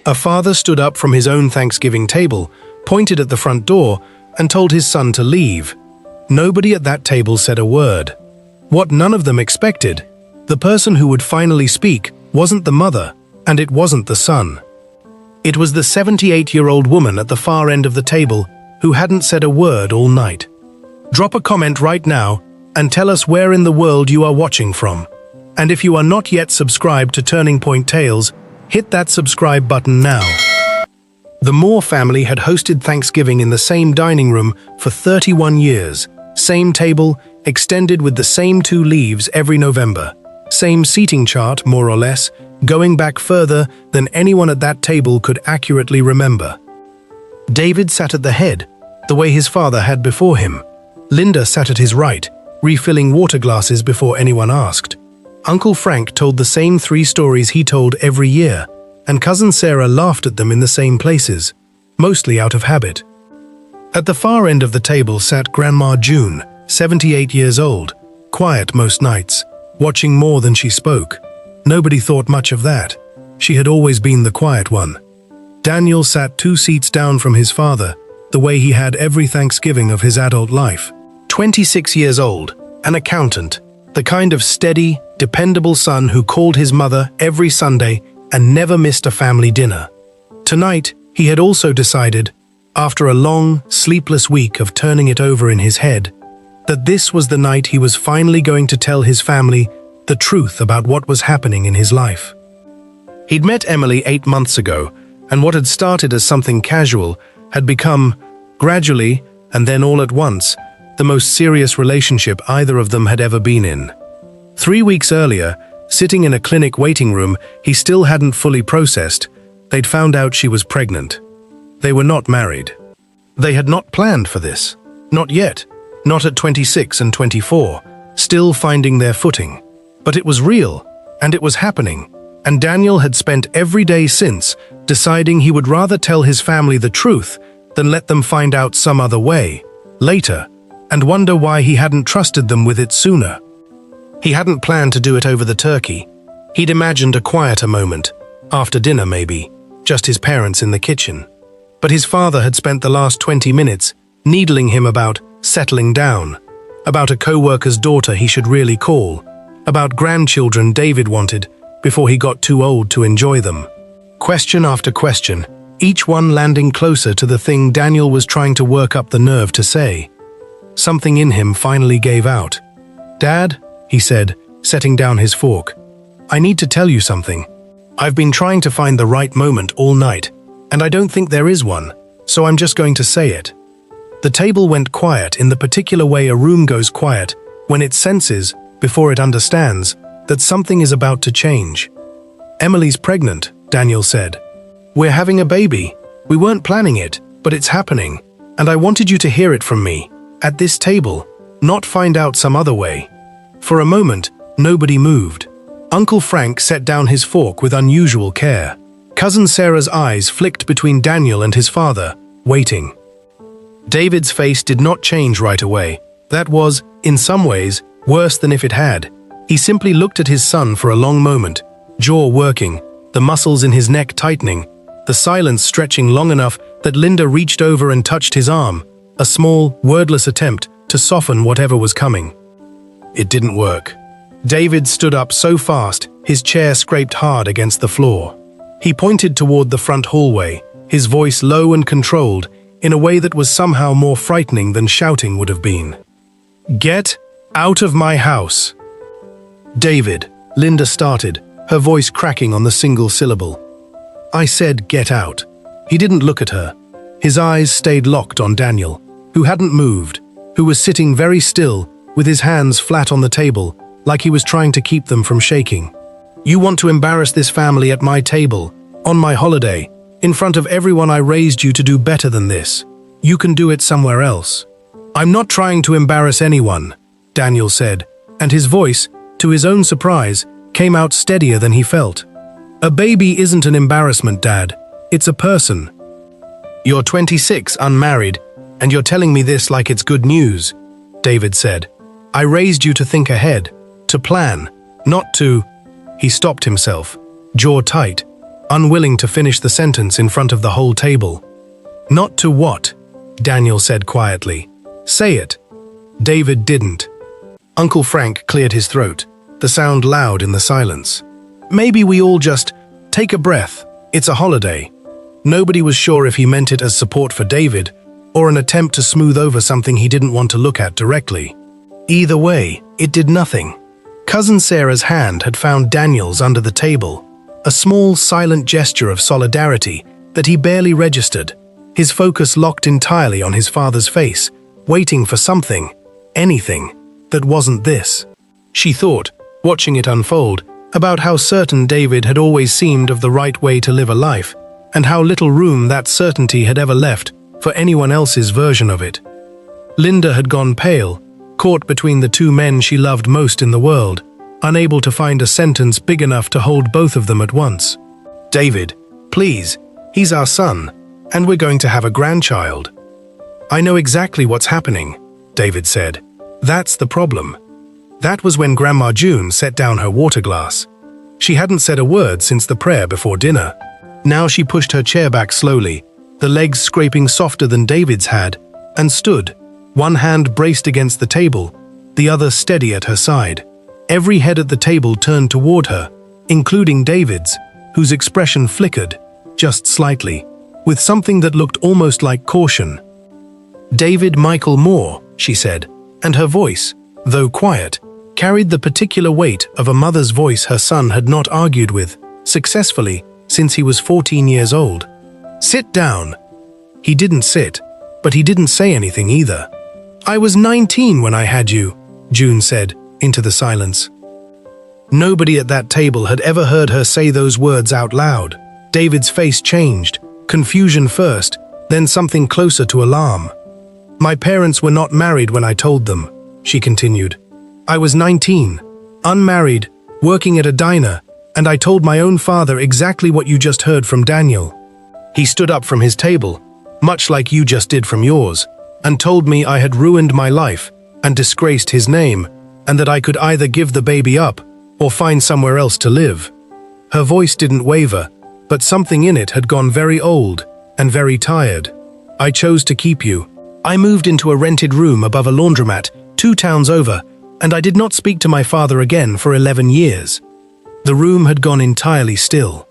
A father stood up from his own Thanksgiving table, pointed at the front door, and told his son to leave. Nobody at that table said a word. What none of them expected, the person who would finally speak wasn't the mother, and it wasn't the son. It was the 78-year-old woman at the far end of the table who hadn't said a word all night. Drop a comment right now and tell us where in the world you are watching from. And if you are not yet subscribed to Turning Point Tales, hit that subscribe button now. The Moore family had hosted Thanksgiving in the same dining room for 31 years. Same table, extended with the same 2 leaves every November. Same seating chart, more or less, going back further than anyone at that table could accurately remember. David sat at the head, the way his father had before him. Linda sat at his right, refilling water glasses before anyone asked. Uncle Frank told the same 3 stories he told every year, and Cousin Sarah laughed at them in the same places, mostly out of habit. At the far end of the table sat Grandma June, 78 years old, quiet most nights, watching more than she spoke. Nobody thought much of that. She had always been the quiet one. Daniel sat 2 seats down from his father, the way he had every Thanksgiving of his adult life. 26 years old, an accountant, the kind of steady, dependable son who called his mother every Sunday and never missed a family dinner. Tonight, he had also decided, after a long, sleepless week of turning it over in his head, that this was the night he was finally going to tell his family the truth about what was happening in his life. He'd met Emily 8 months ago, and what had started as something casual had become, gradually, and then all at once, the most serious relationship either of them had ever been in. 3 weeks earlier, sitting in a clinic waiting room he still hadn't fully processed, they'd found out she was pregnant. They were not married. They had not planned for this. Not yet. Not at 26 and 24, still finding their footing. But it was real, and it was happening, and Daniel had spent every day since deciding he would rather tell his family the truth than let them find out some other way, later, and wonder why he hadn't trusted them with it sooner. He hadn't planned to do it over the turkey. He'd imagined a quieter moment, after dinner maybe, just his parents in the kitchen. But his father had spent the last 20 minutes needling him about settling down, about a co-worker's daughter he should really call, about grandchildren David wanted before he got too old to enjoy them. Question after question, each one landing closer to the thing Daniel was trying to work up the nerve to say. Something in him finally gave out. "Dad," he said, setting down his fork, "I need to tell you something. I've been trying to find the right moment all night, and I don't think there is one, so I'm just going to say it." The table went quiet in the particular way a room goes quiet when it senses, before it understands, that something is about to change. "Emily's pregnant," Daniel said. "We're having a baby. We weren't planning it, but it's happening, and I wanted you to hear it from me, at this table, not find out some other way." For a moment, nobody moved. Uncle Frank set down his fork with unusual care. Cousin Sarah's eyes flicked between Daniel and his father, waiting. David's face did not change right away. That was, in some ways, worse than if it had. He simply looked at his son for a long moment, jaw working, the muscles in his neck tightening, the silence stretching long enough that Linda reached over and touched his arm, a small, wordless attempt to soften whatever was coming. It didn't work. David stood up so fast, his chair scraped hard against the floor. He pointed toward the front hallway, his voice low and controlled, in a way that was somehow more frightening than shouting would have been. "Get out of my house!" "David," Linda started, her voice cracking on the single syllable. "I said get out." He didn't look at her. His eyes stayed locked on Daniel, who hadn't moved, who was sitting very still, with his hands flat on the table, like he was trying to keep them from shaking. "You want to embarrass this family at my table, on my holiday, in front of everyone I raised you to do better than this. You can do it somewhere else." "I'm not trying to embarrass anyone," Daniel said, and his voice, to his own surprise, came out steadier than he felt. "A baby isn't an embarrassment, Dad. It's a person." "You're 26, unmarried, and you're telling me this like it's good news," David said. "I raised you to think ahead, to plan, not to—" He stopped himself, jaw tight. unwilling to finish the sentence in front of the whole table. "Not to what?" Daniel said quietly. "Say it." David didn't. Uncle Frank cleared his throat, the sound loud in the silence. "Maybe we all just take a breath. It's a holiday." Nobody was sure if he meant it as support for David or an attempt to smooth over something he didn't want to look at directly. Either way, it did nothing. Cousin Sarah's hand had found Daniel's under the table, a small, silent gesture of solidarity that he barely registered, his focus locked entirely on his father's face, waiting for something, anything, that wasn't this. She thought, watching it unfold, about how certain David had always seemed of the right way to live a life, and how little room that certainty had ever left for anyone else's version of it. Linda had gone pale, caught between the two men she loved most in the world, unable to find a sentence big enough to hold both of them at once. "David, please, he's our son, and we're going to have a grandchild." "I know exactly what's happening," David said. "That's the problem." That was when Grandma June set down her water glass. She hadn't said a word since the prayer before dinner. Now she pushed her chair back slowly, the legs scraping softer than David's had, and stood, one hand braced against the table, the other steady at her side. Every head at the table turned toward her, including David's, whose expression flickered, just slightly, with something that looked almost like caution. "David Michael Moore," she said, and her voice, though quiet, carried the particular weight of a mother's voice her son had not argued with, successfully, since he was 14 years old. "Sit down." He didn't sit, but he didn't say anything either. "I was 19 when I had you," June said, into the silence. Nobody at that table had ever heard her say those words out loud. David's face changed, confusion first, then something closer to alarm. "My parents were not married when I told them," she continued. "I was 19, unmarried, working at a diner, and I told my own father exactly what you just heard from Daniel. He stood up from his table, much like you just did from yours, and told me I had ruined my life and disgraced his name, and that I could either give the baby up or find somewhere else to live." Her voice didn't waver, but something in it had gone very old and very tired. "I chose to keep you. I moved into a rented room above a laundromat 2 towns over, and I did not speak to my father again for 11 years. The room had gone entirely still.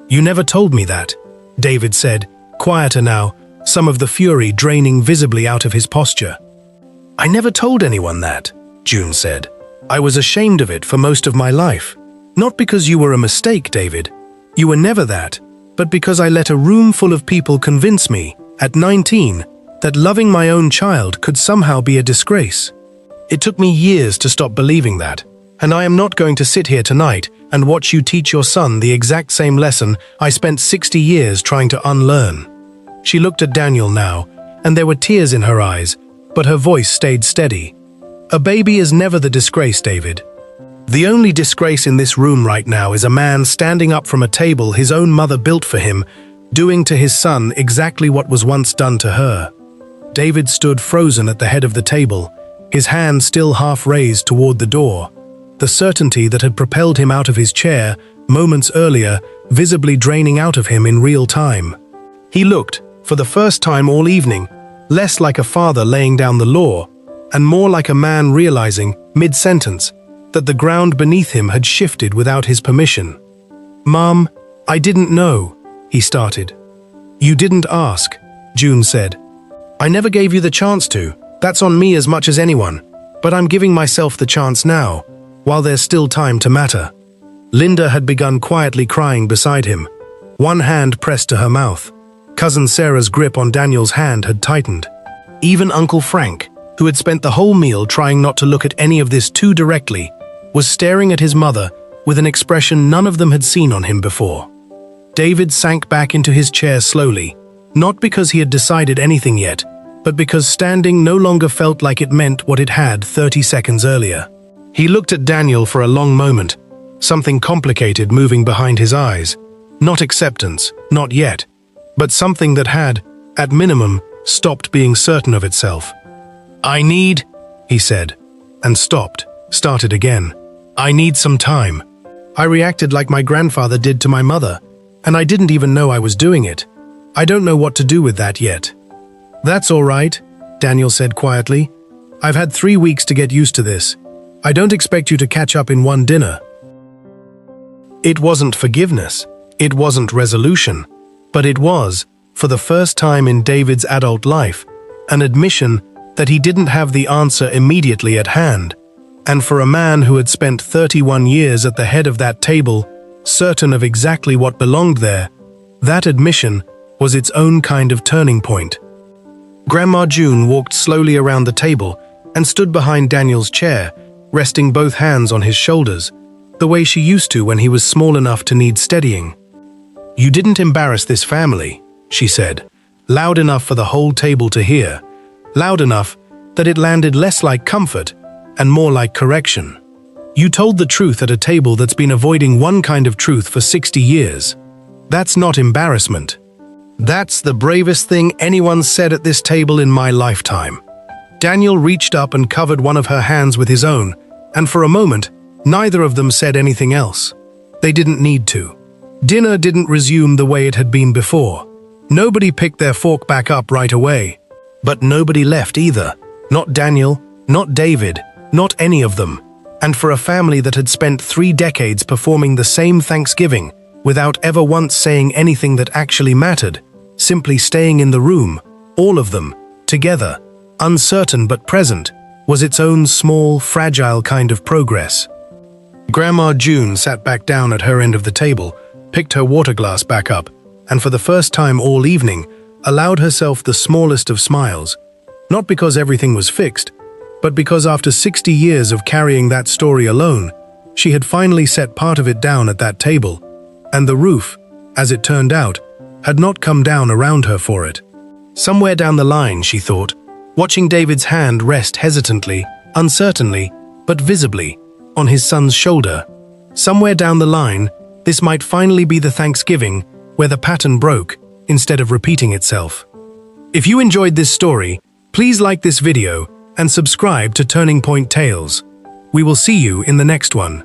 "You never told me that," David said, quieter now, some of the fury draining visibly out of his posture. "I never told anyone that," June said. "I was ashamed of it for most of my life. Not because you were a mistake, David. You were never that, but because I let a room full of people convince me, at 19, that loving my own child could somehow be a disgrace. It took me years to stop believing that, and I am not going to sit here tonight and watch you teach your son the exact same lesson I spent 60 years trying to unlearn." She looked at Daniel now, and there were tears in her eyes, but her voice stayed steady. "A baby is never the disgrace, David. The only disgrace in this room right now is a man standing up from a table his own mother built for him, doing to his son exactly what was once done to her." David stood frozen at the head of the table, his hand still half raised toward the door, the certainty that had propelled him out of his chair moments earlier visibly draining out of him in real time. He looked, for the first time all evening, less like a father laying down the law, and more like a man realizing, mid-sentence, that the ground beneath him had shifted without his permission. "Mom, I didn't know," he started. "You didn't ask," June said. "I never gave you the chance to. That's on me as much as anyone. But I'm giving myself the chance now, while there's still time to matter." Linda had begun quietly crying beside him, one hand pressed to her mouth. Cousin Sarah's grip on Daniel's hand had tightened. Even Uncle Frank, who had spent the whole meal trying not to look at any of this too directly, was staring at his mother with an expression none of them had seen on him before. David sank back into his chair slowly, not because he had decided anything yet, but because standing no longer felt like it meant what it had 30 seconds earlier. He looked at Daniel for a long moment, something complicated moving behind his eyes. Not acceptance, not yet, but something that had, at minimum, stopped being certain of itself. "I need," he said, and stopped, started again. "I need some time." I reacted like my grandfather did to my mother, and I didn't even know I was doing it. I don't know what to do with that yet." "That's all right," Daniel said quietly. "I've had 3 weeks to get used to this. I don't expect you to catch up in one dinner." It wasn't forgiveness, it wasn't resolution, but it was, for the first time in David's adult life, an admission that he didn't have the answer immediately at hand. And for a man who had spent 31 years at the head of that table, certain of exactly what belonged there, that admission was its own kind of turning point. Grandma June walked slowly around the table and stood behind Daniel's chair, resting both hands on his shoulders, the way she used to when he was small enough to need steadying. "You didn't embarrass this family," she said, loud enough for the whole table to hear, loud enough that it landed less like comfort and more like correction. "You told the truth at a table that's been avoiding one kind of truth for 60 years. That's not embarrassment. That's the bravest thing anyone said at this table in my lifetime." Daniel reached up and covered one of her hands with his own, and for a moment, neither of them said anything else. They didn't need to. Dinner didn't resume the way it had been before. Nobody picked their fork back up right away. But nobody left either. Not Daniel, not David, not any of them. And for a family that had spent 3 decades performing the same Thanksgiving without ever once saying anything that actually mattered, simply staying in the room, all of them, together, uncertain but present, was its own small, fragile kind of progress. Grandma June sat back down at her end of the table, picked her water glass back up, and for the first time all evening, allowed herself the smallest of smiles, not because everything was fixed, but because after 60 years of carrying that story alone, she had finally set part of it down at that table, and the roof, as it turned out, had not come down around her for it. Somewhere down the line, she thought, watching David's hand rest hesitantly, uncertainly, but visibly, on his son's shoulder. Somewhere down the line, this might finally be the Thanksgiving where the pattern broke instead of repeating itself. If you enjoyed this story, please like this video and subscribe to Turning Point Tales. We will see you in the next one.